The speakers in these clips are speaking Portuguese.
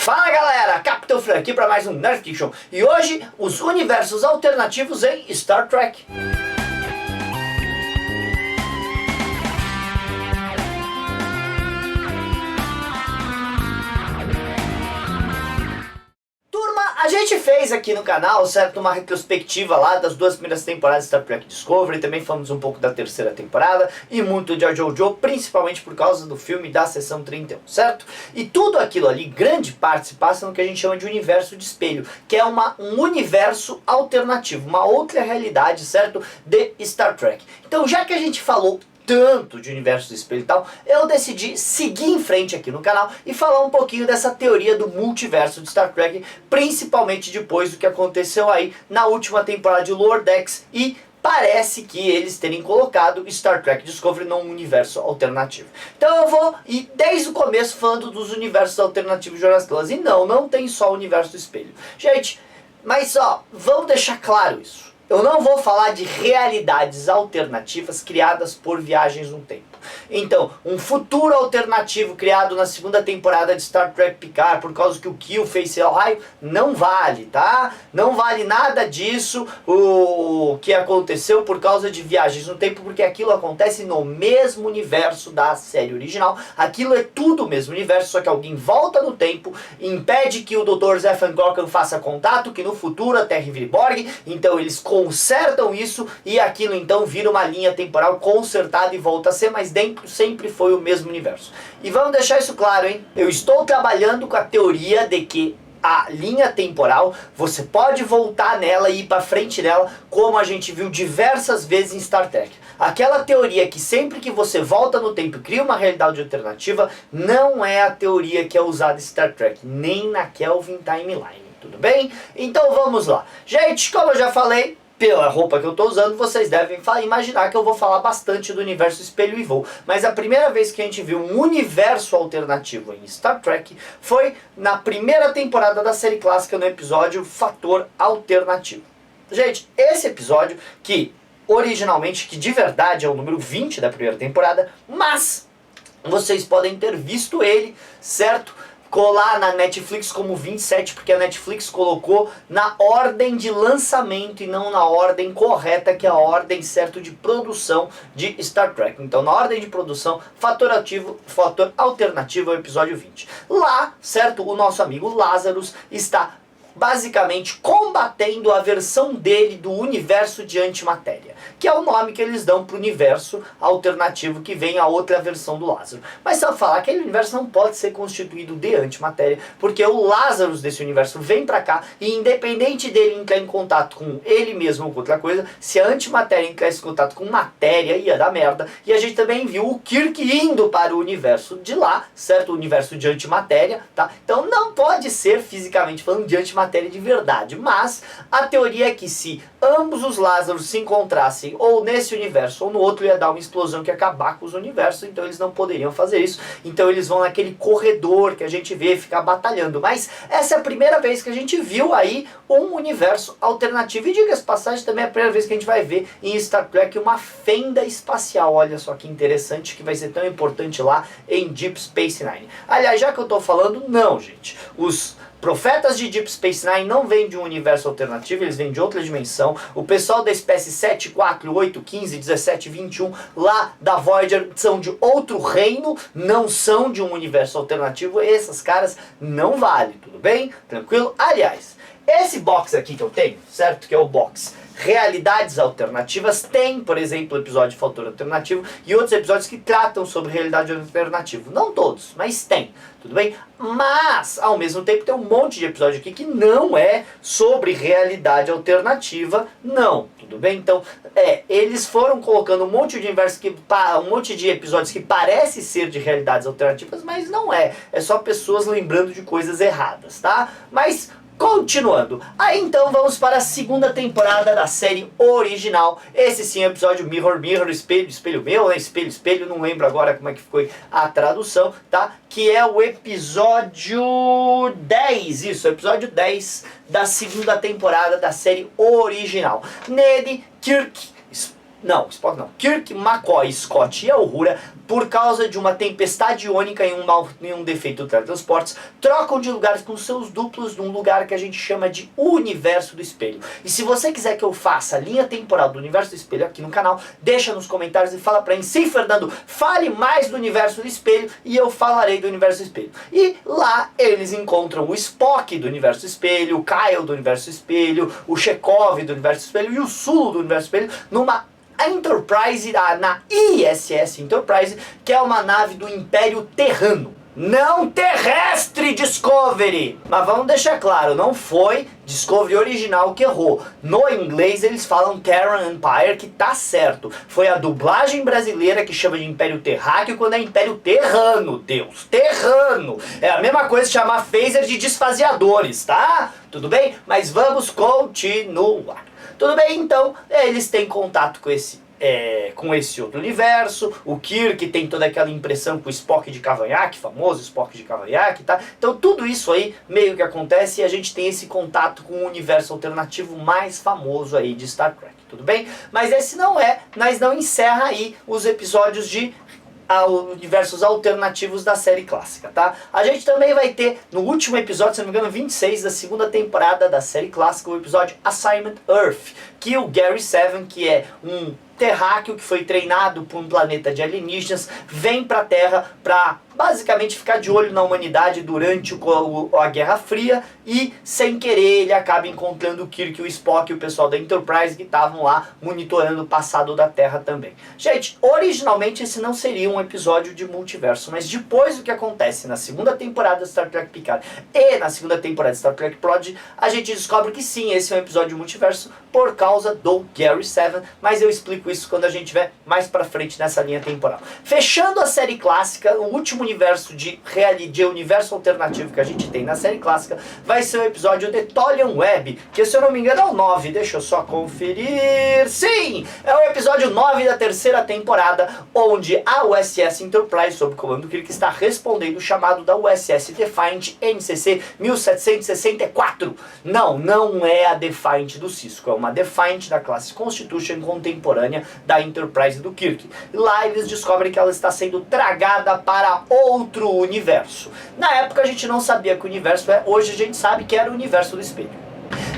Fala galera, Capitão Fran aqui para mais um Nerd Fiction. E hoje, os universos alternativos em Star Trek. A gente fez aqui no canal, certo, uma retrospectiva lá das duas primeiras temporadas de Star Trek Discovery. Também falamos um pouco da terceira temporada e muito de JoJo, principalmente por causa do filme da Seção 31, certo? E tudo aquilo ali, grande parte, se passa no que a gente chama de universo de espelho, que é um universo alternativo, uma outra realidade, certo, de Star Trek. Então, já que a gente falou tanto de universo do espelho e tal, eu decidi seguir em frente aqui no canal e falar um pouquinho dessa teoria do multiverso de Star Trek, principalmente depois do que aconteceu aí na última temporada de Lower Decks e parece que eles terem colocado Star Trek Discovery num universo alternativo. Então eu vou ir desde o começo falando dos universos alternativos de Jonas Clans. E não tem só o universo do espelho. Gente, mas ó, vamos deixar claro isso. Eu não vou falar de realidades alternativas criadas por viagens no tempo. Então, um futuro alternativo criado na segunda temporada de Star Trek Picard por causa que o Q fez seu raio, não vale, tá? Não vale nada disso o que aconteceu por causa de viagens no tempo, porque aquilo acontece no mesmo universo da série original. Aquilo é tudo o mesmo universo, só que alguém volta no tempo, impede que o Dr. Zefan Gorkan faça contato, que no futuro a Terra vire Borg, então eles consertam isso e aquilo então vira uma linha temporal consertada e volta a ser, mas dentro sempre foi o mesmo universo. E vamos deixar isso claro, hein? Eu estou trabalhando com a teoria de que a linha temporal, você pode voltar nela e ir para frente nela, como a gente viu diversas vezes em Star Trek. Aquela teoria que sempre que você volta no tempo e cria uma realidade alternativa, não é a teoria que é usada em Star Trek, nem na Kelvin Timeline. Tudo bem? Então vamos lá. Gente, como eu já falei, pela roupa que eu estou usando, vocês devem imaginar que eu vou falar bastante do universo espelho e voo. Mas a primeira vez que a gente viu um universo alternativo em Star Trek foi na primeira temporada da série clássica, no episódio Fator Alternativo. Gente, esse episódio que originalmente, que de verdade é o número 20 da primeira temporada, mas vocês podem ter visto ele, certo? Colar na Netflix como 27, porque a Netflix colocou na ordem de lançamento e não na ordem correta, que é a ordem certa de produção de Star Trek. Então, na ordem de produção, Fator Alternativo é o episódio 20. Lá, certo, o nosso amigo Lazarus está basicamente combatendo a versão dele do universo de antimatéria, que é o nome que eles dão para o universo alternativo que vem a outra versão do Lázaro. Mas só falar que aquele universo não pode ser constituído de antimatéria, porque o Lazarus desse universo vem para cá e independente dele entrar em contato com ele mesmo ou com outra coisa, se a antimatéria entrasse em contato com matéria, ia dar merda. E a gente também viu o Kirk indo para o universo de lá, certo? O universo de antimatéria, tá? Então não pode ser, fisicamente falando, de antimatéria de verdade, mas a teoria é que se ambos os Lázaros se encontrassem ou nesse universo ou no outro, ia dar uma explosão que ia acabar com os universos, então eles não poderiam fazer isso, então eles vão naquele corredor que a gente vê ficar batalhando. Mas essa é a primeira vez que a gente viu aí um universo alternativo, e diga-se de passagem, também é a primeira vez que a gente vai ver em Star Trek uma fenda espacial. Olha só que interessante, que vai ser tão importante lá em Deep Space Nine. Aliás, já que eu tô falando, não, gente, os profetas de Deep Space Nine não vêm de um universo alternativo, eles vêm de outra dimensão. O pessoal da espécie 7, 4, 8, 15, 17, 21 lá da Voyager são de outro reino, não são de um universo alternativo. Esses caras não valem, tudo bem? Tranquilo? Aliás, esse box aqui que eu tenho, certo? Que é o box Realidades Alternativas, tem, por exemplo, o episódio Fator Alternativo e outros episódios que tratam sobre realidade alternativa. Não todos, mas tem, tudo bem? Mas, ao mesmo tempo, tem um monte de episódio aqui que não é sobre realidade alternativa, não, tudo bem? Então, eles foram colocando um monte de um monte de episódios que parece ser de realidades alternativas, mas não é. É só pessoas lembrando de coisas erradas, tá? Mas continuando, aí então vamos para a segunda temporada da série original. Esse sim é o episódio Mirror, Mirror, Espelho, Espelho Meu, né? Espelho, Espelho, não lembro agora como é que foi a tradução, tá? Que é o episódio 10, isso, o episódio 10 da segunda temporada da série original. Nele, Kirk Kirk, McCoy, Scott e Uhura, por causa de uma tempestade iônica e um defeito de teletransportes, trocam de lugares com seus duplos num lugar que a gente chama de Universo do Espelho. E se você quiser que eu faça a linha temporal do Universo do Espelho aqui no canal, deixa nos comentários e fala pra mim: sim, Fernando, fale mais do Universo do Espelho e eu falarei do Universo do Espelho. E lá eles encontram o Spock do Universo do Espelho, o Kyle do Universo do Espelho, o Chekhov do Universo do Espelho e o Sulu do Universo do Espelho numa Enterprise, na ISS Enterprise, que é uma nave do Império Terrano, não terrestre Discovery. Mas vamos deixar claro, não foi Discovery original que errou. No inglês eles falam Terran Empire, que tá certo. Foi a dublagem brasileira que chama de Império Terráqueo quando é Império Terrano, Deus. Terrano. É a mesma coisa chamar phaser de desfaseadores, tá? Tudo bem? Mas vamos continuar. Tudo bem, então, eles têm contato com esse outro universo. O Kirk tem toda aquela impressão com o Spock de cavanhaque, famoso Spock de cavanhaque, tá? Então tudo isso aí meio que acontece e a gente tem esse contato com o universo alternativo mais famoso aí de Star Trek, tudo bem? Mas esse mas não encerra aí os episódios de universos alternativos da série clássica, tá? A gente também vai ter, no último episódio, se não me engano, 26 da segunda temporada da série clássica, o episódio Assignment Earth, que o Gary Seven, que é um terráqueo que foi treinado por um planeta de alienígenas, vem pra Terra pra basicamente ficar de olho na humanidade durante a Guerra Fria e, sem querer, ele acaba encontrando o Kirk, o Spock e o pessoal da Enterprise que estavam lá monitorando o passado da Terra também. Gente, originalmente esse não seria um episódio de multiverso, mas depois do que acontece na segunda temporada de Star Trek Picard e na segunda temporada de Star Trek Prodigy, a gente descobre que sim, esse é um episódio de multiverso por causa do Gary Seven, mas eu explico isso quando a gente tiver mais pra frente nessa linha temporal. Fechando a série clássica, o último universo de universo alternativo que a gente tem na série clássica vai ser o episódio The Tholian Web, que se eu não me engano é o 9, deixa eu só conferir. Sim! É o episódio 9 da terceira temporada, onde a USS Enterprise, sob o comando do Kirk, está respondendo o chamado da USS Defiant NCC 1764. Não é a Defiant do Cisco, é uma Defiant da classe Constitution contemporânea da Enterprise do Kirk. Lá eles descobrem que ela está sendo tragada para outro universo. Na época a gente não sabia que o universo hoje a gente sabe que era o universo do espelho.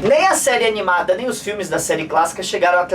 Nem a série animada, nem os filmes da série clássica chegaram a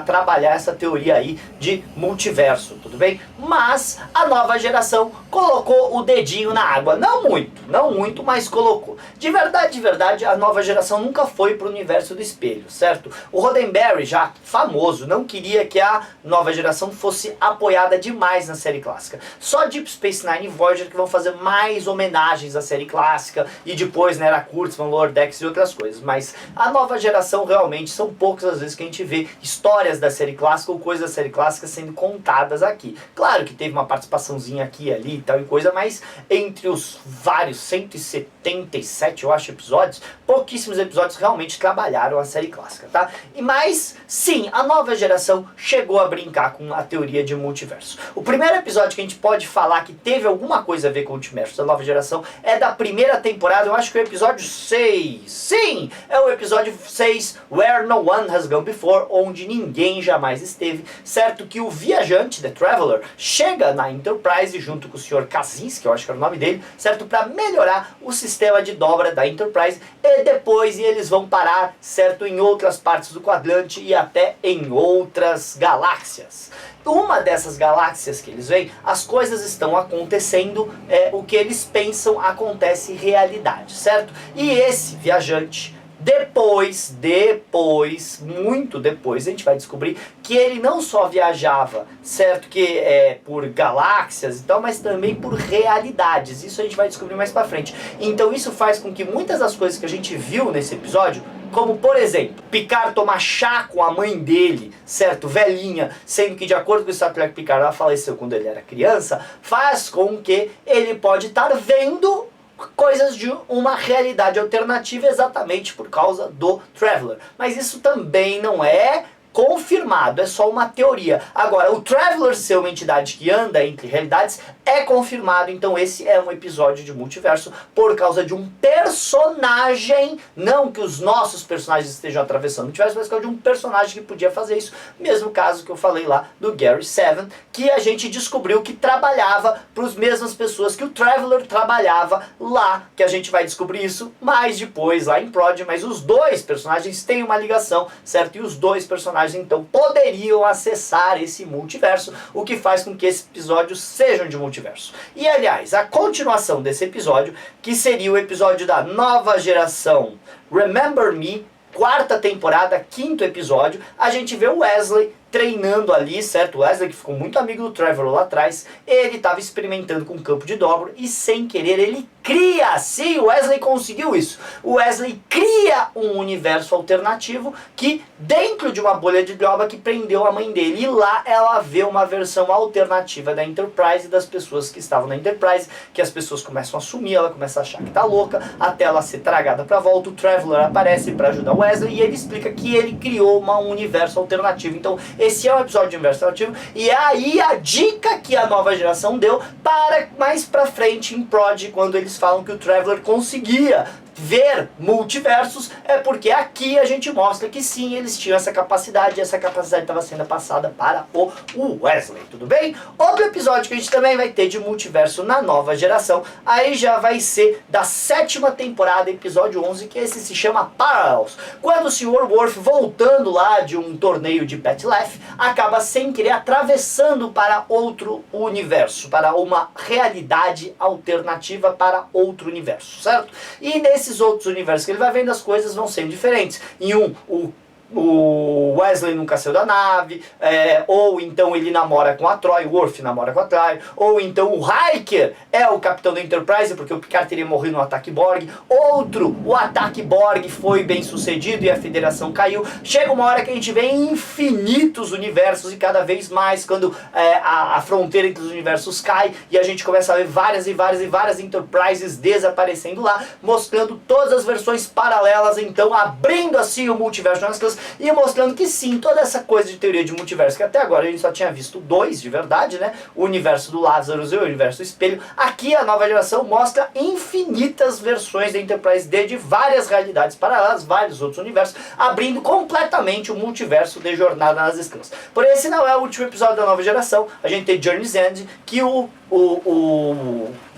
trabalhar essa teoria aí de multiverso, tudo bem? Mas a nova geração colocou o dedinho na água. Não muito, mas colocou. De verdade, a nova geração nunca foi pro universo do espelho, certo? O Roddenberry, já famoso, não queria que a nova geração fosse apoiada demais na série clássica. Só Deep Space Nine e Voyager que vão fazer mais homenagens à série clássica e depois, né, Era Kurtzman, Lower Decks e outras coisas. Mas a nova geração realmente são poucas as vezes que a gente vê histórias da série clássica ou coisas da série clássica sendo contadas aqui. Claro que teve uma participaçãozinha aqui e ali e tal e coisa, mas entre os vários 177, eu acho, episódios, pouquíssimos episódios realmente trabalharam a série clássica, tá? Mas, sim, a nova geração chegou a brincar com a teoria de multiverso. O primeiro episódio que a gente pode falar que teve alguma coisa a ver com o multiverso da nova geração é da primeira temporada, eu acho que é o episódio 6. Sim! É o episódio 6, Where No One Has Gone Before, onde ninguém jamais esteve, certo? Que o viajante, The Traveler, chega na Enterprise junto com o Sr. Kaczynski, eu acho que era o nome dele, certo? Para melhorar o sistema de dobra da Enterprise e depois eles vão parar, certo? Em outras partes do quadrante e até em outras galáxias. Uma dessas galáxias que eles veem, as coisas estão acontecendo, o que eles pensam acontece em realidade, certo? E esse viajante, muito depois, a gente vai descobrir que ele não só viajava, certo, que por galáxias e tal, mas também por realidades. Isso a gente vai descobrir mais pra frente. Então isso faz com que muitas das coisas que a gente viu nesse episódio, como por exemplo, Picard tomar chá com a mãe dele, certo, velhinha, sendo que de acordo com o Star Trek Picard ela faleceu quando ele era criança, faz com que ele pode estar vendo coisas de uma realidade alternativa exatamente por causa do Traveler. Mas isso também não é confirmado, é só uma teoria. Agora, o Traveler ser uma entidade que anda entre realidades é confirmado, então esse é um episódio de multiverso por causa de um personagem, não que os nossos personagens estejam atravessando o multiverso, mas por causa de um personagem que podia fazer isso, mesmo caso que eu falei lá do Gary Seven, que a gente descobriu que trabalhava para as mesmas pessoas que o Traveler trabalhava lá, que a gente vai descobrir isso mais depois lá em Prod, mas os dois personagens têm uma ligação, certo? E os dois personagens então poderiam acessar esse multiverso, o que faz com que esses episódios sejam de multiverso. E aliás, a continuação desse episódio, que seria o episódio da nova geração Remember Me, quarta temporada, quinto episódio, a gente vê o Wesley treinando ali, certo? O Wesley, que ficou muito amigo do Trevor lá atrás, ele estava experimentando com um campo de dobro e sem querer ele cria, sim, o Wesley conseguiu isso. O Wesley cria um universo alternativo que dentro de uma bolha de dobra que prendeu a mãe dele. E lá ela vê uma versão alternativa da Enterprise e das pessoas que estavam na Enterprise, que as pessoas começam a assumir, ela começa a achar que tá louca, até ela ser tragada pra volta. O Traveler aparece para ajudar o Wesley e ele explica que ele criou um universo alternativo. Então esse é um episódio de universo alternativo e é aí a dica que a nova geração deu para mais pra frente em Prod, quando eles falam que o Traveler conseguia ver multiversos, é porque aqui a gente mostra que sim, eles tinham essa capacidade, e essa capacidade estava sendo passada para o Wesley, tudo bem? Outro episódio que a gente também vai ter de multiverso na nova geração, aí já vai ser da sétima temporada, episódio 11, que esse se chama Parallels, quando o Sr. Worf, voltando lá de um torneio de Pet Laugh, acaba sem querer atravessando para outro universo, para uma realidade alternativa, para outro universo, certo? E nesses outros universos que ele vai vendo, as coisas vão sendo diferentes. Em o Wesley nunca saiu da nave, ou então ele namora com a Troi, o Worf namora com a Troi, ou então o Riker é o capitão da Enterprise, porque o Picard teria morrido no ataque Borg. Outro, o ataque Borg foi bem sucedido e a Federação caiu. Chega uma hora que a gente vê infinitos universos e cada vez mais, quando a fronteira entre os universos cai e a gente começa a ver várias e várias e várias Enterprises desaparecendo lá, mostrando todas as versões paralelas, então abrindo assim o multiverso nas coisas e mostrando que sim, toda essa coisa de teoria de multiverso, que até agora a gente só tinha visto dois de verdade, né? O universo do Lazarus e o universo do espelho. Aqui a nova geração mostra infinitas versões da Enterprise D de várias realidades paralelas, vários outros universos, abrindo completamente o multiverso de Jornada nas Estrelas. Porém, esse não é o último episódio da nova geração. A gente tem Journey's End, que o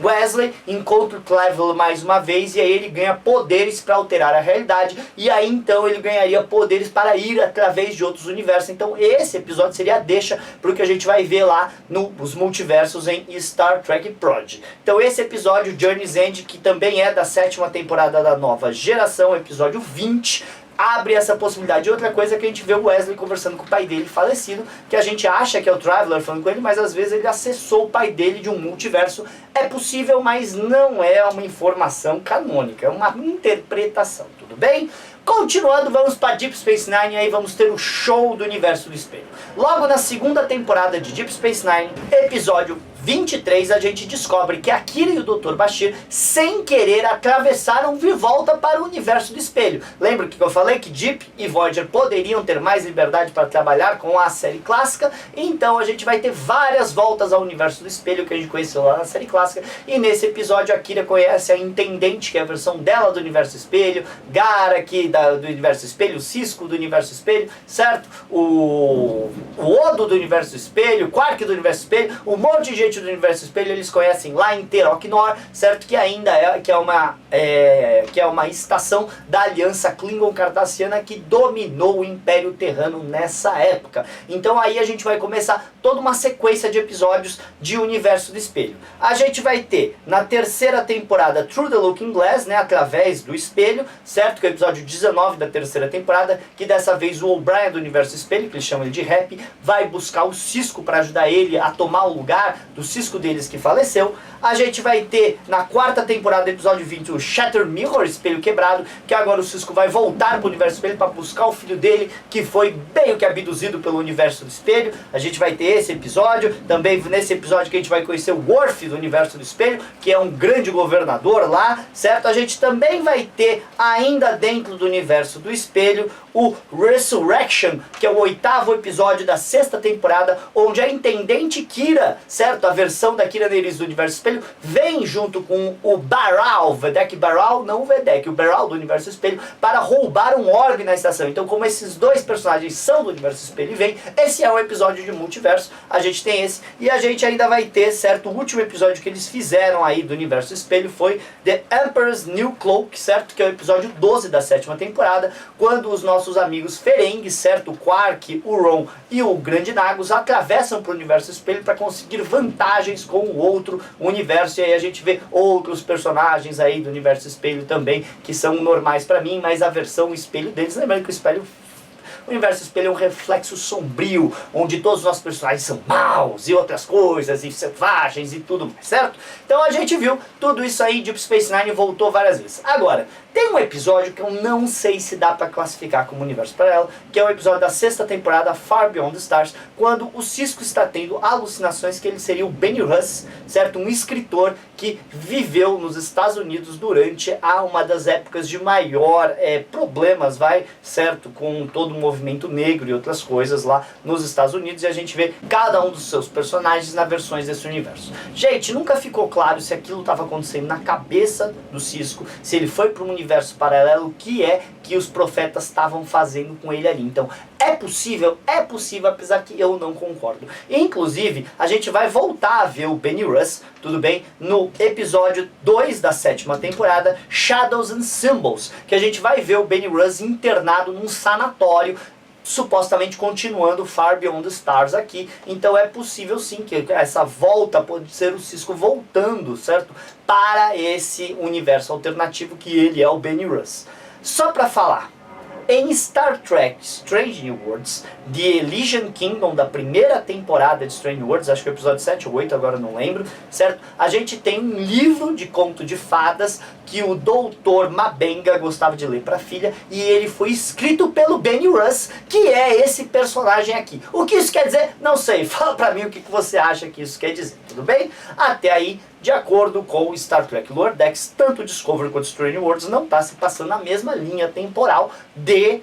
Wesley encontra o Traveler mais uma vez e aí ele ganha poderes para alterar a realidade e aí então ele ganharia poderes para ir através de outros universos. Então esse episódio seria a deixa para o que a gente vai ver lá nos multiversos em Star Trek Prod. Então esse episódio, Journey's End, que também é da sétima temporada da nova geração, episódio 20, abre essa possibilidade. E outra coisa é que a gente vê o Wesley conversando com o pai dele falecido, que a gente acha que é o Traveler falando com ele, mas às vezes ele acessou o pai dele de um multiverso. É possível, mas não é uma informação canônica, é uma interpretação, tudo bem? Continuando, vamos para Deep Space Nine e aí vamos ter o show do universo do espelho. Logo na segunda temporada de Deep Space Nine, episódio 23, a gente descobre que a Kira e o Dr. Bashir, sem querer, atravessaram de volta para o universo do espelho. Lembra que eu falei que Deep e Voyager poderiam ter mais liberdade para trabalhar com a série clássica? Então a gente vai ter várias voltas ao universo do espelho que a gente conheceu lá na série clássica. E nesse episódio a Kira conhece a Intendente, que é a versão dela do universo espelho, Gara, que do universo espelho, o Cisco do universo espelho, certo? O Odo do universo espelho, o Quark do universo espelho, um monte de gente do universo espelho eles conhecem lá em Terok-Nor, certo? Que ainda é uma estação da aliança Klingon-Cardassiana que dominou o Império Terrano nessa época. Então aí a gente vai começar toda uma sequência de episódios de universo do espelho. A gente vai ter na terceira temporada Through the Looking Glass, né, através do espelho, certo? Que é o episódio 19 da terceira temporada, que dessa vez o O'Brien do universo espelho, que eles chamam ele de Rap, vai buscar o Cisco para ajudar ele a tomar o lugar do cisco deles que faleceu. A gente vai ter na quarta temporada, episódio 20, o Shattered Mirror, Espelho Quebrado, que agora o Cisco vai voltar pro universo do espelho para buscar o filho dele, que foi meio que abduzido pelo universo do espelho. A gente vai ter esse episódio, também nesse episódio que a gente vai conhecer o Worf do universo do espelho, que é um grande governador lá, certo? A gente também vai ter, ainda dentro do universo do espelho, o Resurrection, que é o 8º episódio da 6ª temporada, onde a Intendente Kira, certo? A versão da Kira Nerys do universo do espelho, vem junto com o Baral, Vedek Baral, não o Vedek, o Baral do universo do espelho, para roubar um orbe na estação. Então, como esses dois personagens são do universo do espelho e vem, esse é um episódio de multiverso, a gente tem esse, e a gente ainda vai ter, certo? O último episódio que eles fizeram aí do universo do espelho foi The Emperor's New Cloak, certo? Que é o episódio 12 da 7ª temporada, quando os nossos amigos Ferengi, certo? O Quark, o Ron e o Grande Nagus atravessam para o universo do espelho para conseguir vantagens com o outro universo, e aí a gente vê outros personagens aí do universo espelho também, que são normais pra mim, mas a versão espelho deles, lembrando que o universo espelho é um reflexo sombrio, onde todos os nossos personagens são maus e outras coisas, e selvagens e tudo mais, certo? Então a gente viu tudo isso aí, Deep Space Nine voltou várias vezes. Agora, tem um episódio que eu não sei se dá pra classificar como universo paralelo, que é o episódio da 6ª temporada, Far Beyond the Stars, quando o Cisco está tendo alucinações que ele seria o Benny Russ, certo? Um escritor que viveu nos Estados Unidos durante uma das épocas de maior problemas, certo? Com todo o movimento negro e outras coisas lá nos Estados Unidos, e a gente vê cada um dos seus personagens nas versões desse universo. Gente, nunca ficou claro se aquilo estava acontecendo na cabeça do Cisco, se ele foi para um universo paralelo, o que é que os profetas estavam fazendo com ele ali. Então, é possível, apesar que eu não concordo. Inclusive, a gente vai voltar a ver o Benny Russ, tudo bem, no episódio 2 da 7ª temporada, Shadows and Symbols, que a gente vai ver o Benny Russ internado num sanatório, supostamente continuando Far Beyond the Stars aqui. Então é possível sim que essa volta pode ser o Cisco voltando, certo? Para esse universo alternativo que ele é o Benny Russ. Só para falar, em Star Trek Strange New Worlds, The Elysian Kingdom, da primeira temporada de Strange New Worlds, acho que é o episódio 7 ou 8, agora não lembro, certo? A gente tem um livro de conto de fadas que o doutor Mabenga gostava de ler para a filha, e ele foi escrito pelo Benny Russ, que é esse personagem aqui. O que isso quer dizer? Não sei. Fala pra mim o que você acha que isso quer dizer, tudo bem? Até aí, de acordo com o Star Trek Lower Decks, tanto Discovery quanto Strange Worlds não está se passando na mesma linha temporal de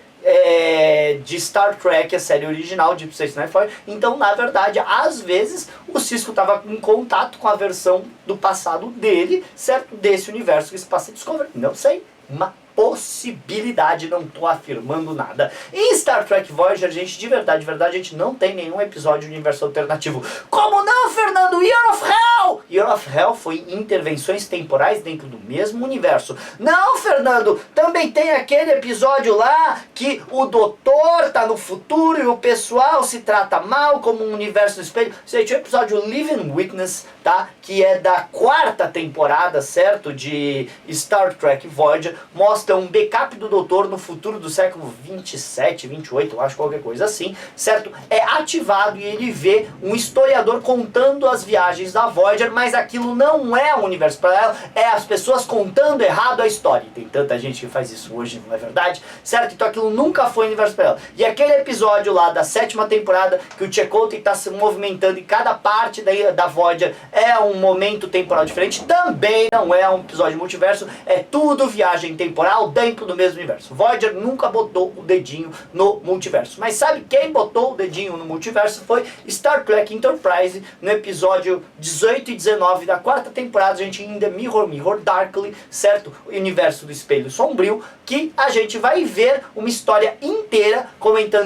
Star Trek, a série original de Deep Space Nine. Então, na verdade, às vezes o Cisco estava em contato com a versão do passado dele, certo? Desse universo que se passa em Discovery. Não sei, uma possibilidade, não tô afirmando nada. Em Star Trek Voyager, gente, de verdade, a gente não tem nenhum episódio de universo alternativo. Como não, Fernando? Year of Hell! Year of Hell foi intervenções temporais dentro do mesmo universo. Não, Fernando, também tem aquele episódio lá que o doutor tá no futuro e o pessoal se trata mal como um universo do espelho. Gente, o episódio Living Witness, tá? Que é da 4ª temporada, certo? De Star Trek Voyager, mostra um backup do doutor no futuro do século 27, 28, eu acho, qualquer coisa assim, certo? É ativado e ele vê um historiador contando as viagens da Voyager, mas aquilo não é um universo paralelo, é as pessoas contando errado a história. E tem tanta gente que faz isso hoje, não é verdade? Certo? Então aquilo nunca foi um universo paralelo. E aquele episódio lá da 7ª temporada, que o Chakotay está se movimentando e cada parte da Voyager é um momento temporal diferente, também não é um episódio multiverso, é tudo viagem temporal dentro do mesmo universo. Voyager nunca botou o dedinho no multiverso. Mas sabe quem botou o dedinho no multiverso? Foi Star Trek Enterprise, no episódio 18 e 19 da 4ª temporada, a gente ainda Mirror Darkly, certo? O universo do espelho sombrio, que a gente vai ver uma história inteira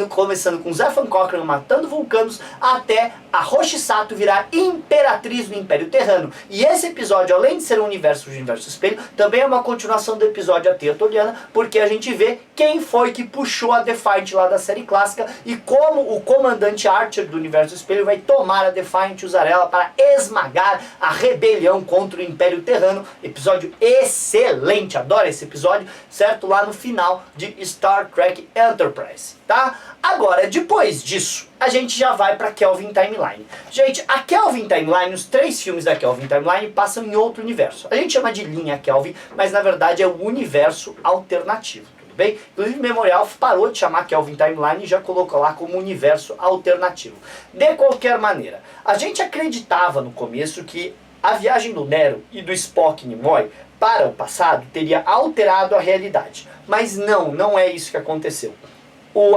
começando com Zefan Cochrane matando vulcanos, até a Roshi Sato virar imperatriz do Império Terrano. E esse episódio, além de ser um universo do espelho, também é uma continuação do episódio A Teia Toliana, porque a gente vê quem foi que puxou a Defiant lá da série clássica e como o comandante Archer do universo do espelho vai tomar a Defiant e usar ela para esmagar a rebelião contra o Império Terrano. Episódio excelente, adoro esse episódio, certo? Lá no final de Star Trek Enterprise. tá? Agora, depois disso, a gente já vai pra Kelvin Timeline. Gente, a Kelvin Timeline, os 3 filmes da Kelvin Timeline passam em outro universo. A gente chama de linha Kelvin, mas na verdade é o universo alternativo. Bem, inclusive o Memorial parou de chamar Kelvin Timeline e já colocou lá como universo alternativo. De qualquer maneira, a gente acreditava no começo que a viagem do Nero e do Spock Nimoy para o passado teria alterado a realidade. Mas não é isso que aconteceu.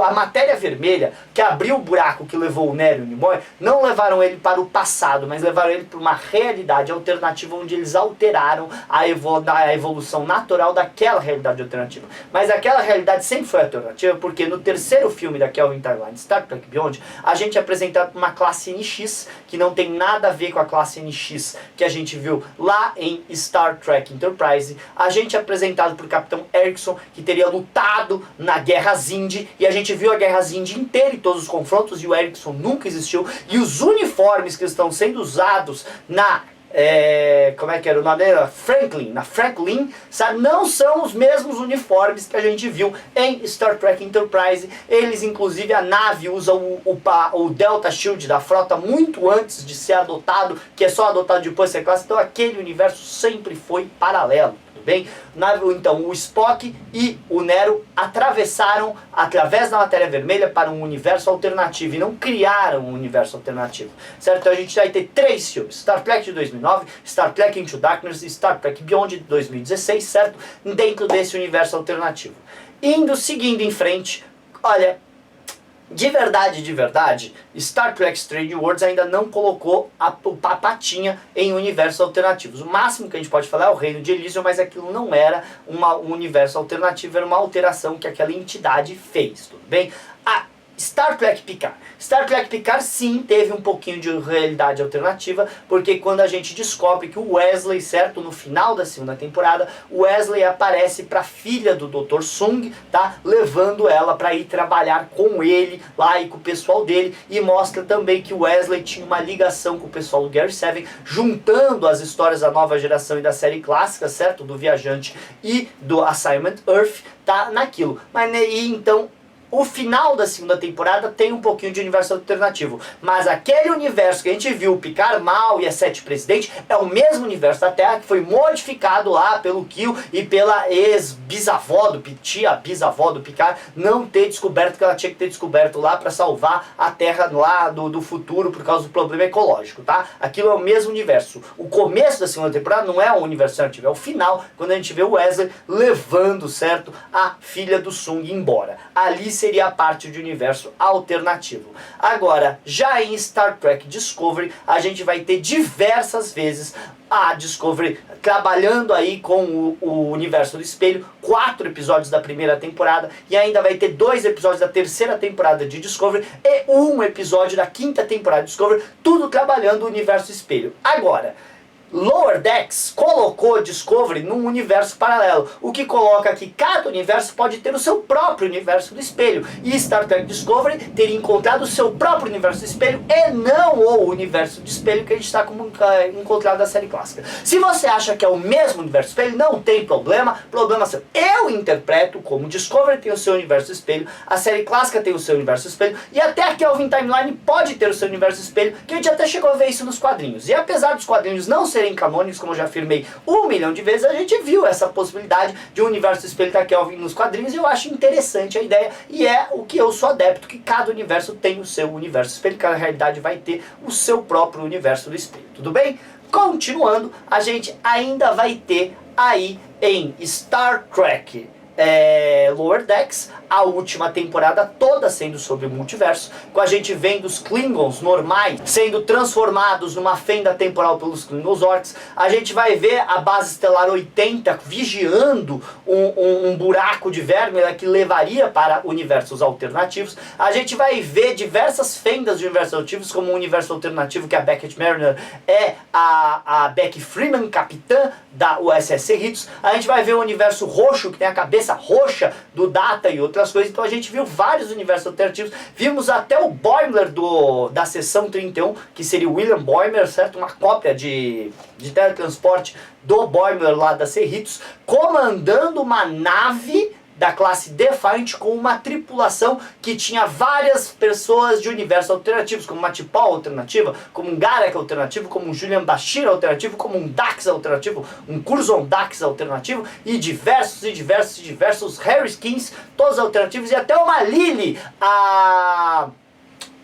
A matéria vermelha, que abriu o buraco que levou o Nero e o Nimoy, não levaram ele para o passado, mas levaram ele para uma realidade alternativa onde eles alteraram a evolução natural daquela realidade alternativa. Mas aquela realidade sempre foi alternativa, porque no terceiro filme da Kelvin Timeline, Star Trek Beyond, a gente é apresentado uma classe NX, que não tem nada a ver com a classe NX que a gente viu lá em Star Trek Enterprise. A gente é apresentado por Capitão Erickson, que teria lutado na Guerra Zindi, e a gente viu a Guerra Zindi inteira e todos os confrontos, e o Erickson nunca existiu. E os uniformes que estão sendo usados na como é que era o nome dela? Franklin, sabe? Não são os mesmos uniformes que a gente viu em Star Trek Enterprise. Eles, inclusive, a nave usa o Delta Shield da frota muito antes de ser adotado, que é só adotado depois de ser classe. Então aquele universo sempre foi paralelo. Bem, então o Spock e o Nero atravessaram através da matéria vermelha para um universo alternativo e não criaram um universo alternativo, certo? Então a gente vai ter 3 filmes: Star Trek de 2009, Star Trek Into Darkness e Star Trek Beyond de 2016, certo? Dentro desse universo alternativo. Seguindo em frente, olha, de verdade, Star Trek Strange Worlds ainda não colocou a patinha em universos alternativos. O máximo que a gente pode falar é o Reino de Elysium, mas aquilo não era um universo alternativo, era uma alteração que aquela entidade fez, tudo bem? Star Trek Picard. Star Trek Picard sim teve um pouquinho de realidade alternativa, porque quando a gente descobre que o Wesley, certo, no final da segunda temporada, o Wesley aparece para a filha do Dr. Sung, tá, levando ela para ir trabalhar com ele lá e com o pessoal dele, e mostra também que o Wesley tinha uma ligação com o pessoal do Gary Seven, juntando as histórias da nova geração e da série clássica, certo, do Viajante e do Assignment Earth, tá, naquilo. Mas e então o final da segunda temporada tem um pouquinho de universo alternativo, mas aquele universo que a gente viu, o Picard mal e a Sete Presidente, é o mesmo universo da Terra que foi modificado lá pelo Kill e pela ex-bisavó bisavó do Picard não ter descoberto que ela tinha que ter descoberto lá para salvar a Terra lá do futuro por causa do problema ecológico, tá? Aquilo é o mesmo universo. O começo da segunda temporada não é um universo alternativo, é o final, quando a gente vê o Wesley levando, certo, a filha do Sung embora. Ali seria a parte de universo alternativo. Agora, já em Star Trek Discovery, a gente vai ter diversas vezes a Discovery trabalhando aí com o universo do espelho, 4 episódios da primeira temporada, e ainda vai ter 2 episódios da terceira temporada de Discovery e 1 episódio da 5ª temporada de Discovery, tudo trabalhando o universo espelho. Agora, Lower Decks colocou Discovery num universo paralelo, o que coloca que cada universo pode ter o seu próprio universo do espelho, e Star Trek Discovery teria encontrado o seu próprio universo do espelho e não o universo de espelho que a gente está encontrado na série clássica. Se você acha que é o mesmo universo do espelho, não tem problema seu. Eu interpreto como Discovery tem o seu universo do espelho, a série clássica tem o seu universo do espelho, e até a Kelvin Timeline pode ter o seu universo do espelho, que a gente até chegou a ver isso nos quadrinhos. E apesar dos quadrinhos não serem canônicos, como eu já afirmei 1 milhão de vezes, a gente viu essa possibilidade de um universo espelho da Kelvin nos quadrinhos, e eu acho interessante a ideia, e é o que eu sou adepto, que cada universo tem o seu universo espelho, cada realidade vai ter o seu próprio universo do espelho, tudo bem? Continuando, a gente ainda vai ter aí em Star Trek Lower Decks, a última temporada toda sendo sobre o multiverso, com a gente vendo os Klingons normais sendo transformados numa fenda temporal pelos Klingons Orcs. A gente vai ver a base estelar 80 vigiando um buraco de verme que levaria para universos alternativos. A gente vai ver diversas fendas de universos alternativos, como um universo alternativo que a Beckett Mariner é a Becky Freeman, capitã da USS Cerritos. A gente vai ver o universo roxo, que tem a cabeça roxa do Data e outras coisas. Então a gente viu vários universos alternativos. Vimos até o Boimler da Seção 31, que seria o William Boimler, certo? Uma cópia de teletransporte do Boimler lá da Cerritos, comandando uma nave da classe Defiant com uma tripulação que tinha várias pessoas de universos alternativos, como uma T'Pol alternativa, como um Garak alternativo, como um Julian Bashir alternativo, como um Dax alternativo, um Curzon Dax alternativo, e diversos Harry Skins, todos alternativos, e até uma Lily, a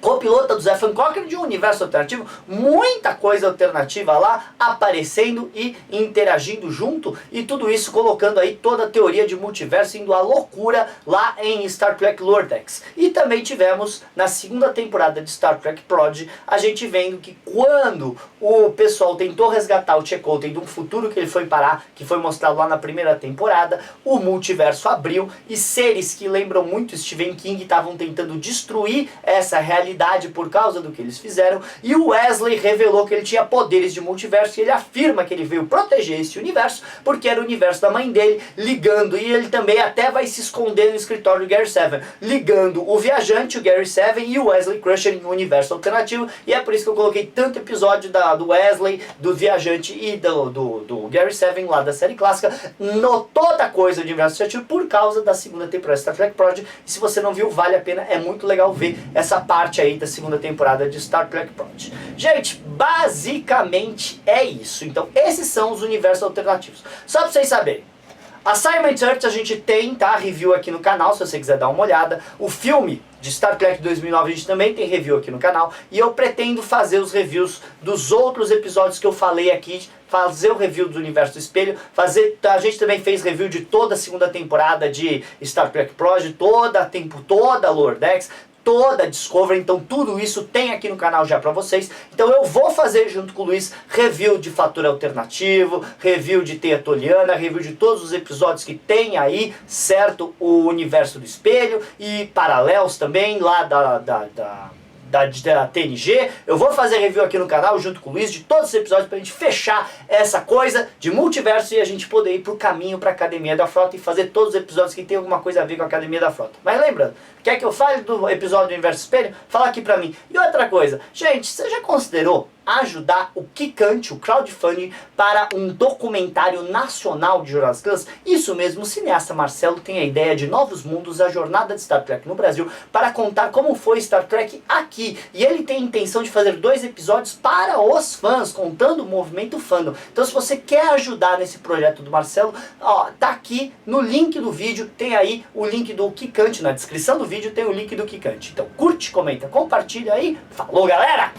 copilota do Zefan Cochrane de um universo alternativo, muita coisa alternativa lá aparecendo e interagindo junto, e tudo isso colocando aí toda a teoria de multiverso indo à loucura lá em Star Trek Lower Decks. E também tivemos na segunda temporada de Star Trek Prodigy a gente vendo que quando o pessoal tentou resgatar o Chakotay de um futuro que ele foi parar, que foi mostrado lá na primeira temporada, o multiverso abriu e seres que lembram muito Stephen King estavam tentando destruir essa realidade por causa do que eles fizeram, e o Wesley revelou que ele tinha poderes de multiverso, e ele afirma que ele veio proteger esse universo, porque era o universo da mãe dele, ligando, e ele também até vai se esconder no escritório do Gary Seven, ligando o viajante, o Gary Seven, e o Wesley Crusher em um universo alternativo, e é por isso que eu coloquei tanto episódio do Wesley, do viajante e do Gary Seven lá da série clássica, no toda coisa do universo alternativo, por causa da segunda temporada de Star Trek Prodigy, e se você não viu, vale a pena, é muito legal ver essa parte aí da segunda temporada de Star Trek Prodigy. Gente, basicamente é isso. Então, esses são os universos alternativos. Só pra vocês saberem. Assignment Earth a gente tem, tá? Review aqui no canal, se você quiser dar uma olhada. O filme de Star Trek 2009 a gente também tem review aqui no canal. E eu pretendo fazer os reviews dos outros episódios que eu falei aqui, fazer o review do Universo do Espelho, a gente também fez review de toda a segunda temporada de Star Trek Prodigy, toda a Lower Decks, toda a Discovery, então tudo isso tem aqui no canal já pra vocês. Então eu vou fazer junto com o Luiz review de Fator Alternativo, review de Teia Toliana, review de todos os episódios que tem aí, certo? O Universo do Espelho e paralelos também lá da TNG. Eu vou fazer review aqui no canal junto com o Luiz de todos os episódios pra gente fechar essa coisa de multiverso e a gente poder ir pro caminho pra Academia da Frota e fazer todos os episódios que tem alguma coisa a ver com a Academia da Frota. Mas lembrando, quer que eu fale do episódio do Universo Espelho? Fala aqui pra mim. E outra coisa, gente, você já considerou ajudar o Kikante, o crowdfunding, para um documentário nacional de Jornadas Clãs? Isso mesmo, o cineasta Marcelo tem a ideia de Novos Mundos, a jornada de Star Trek no Brasil, para contar como foi Star Trek aqui. E ele tem a intenção de fazer 2 episódios para os fãs, contando o movimento fandom. Então se você quer ajudar nesse projeto do Marcelo, ó, tá aqui no link do vídeo, tem aí o link do Kikante, na descrição do vídeo tem o link do Kikante. Então curte, comenta, compartilha aí. Falou, galera!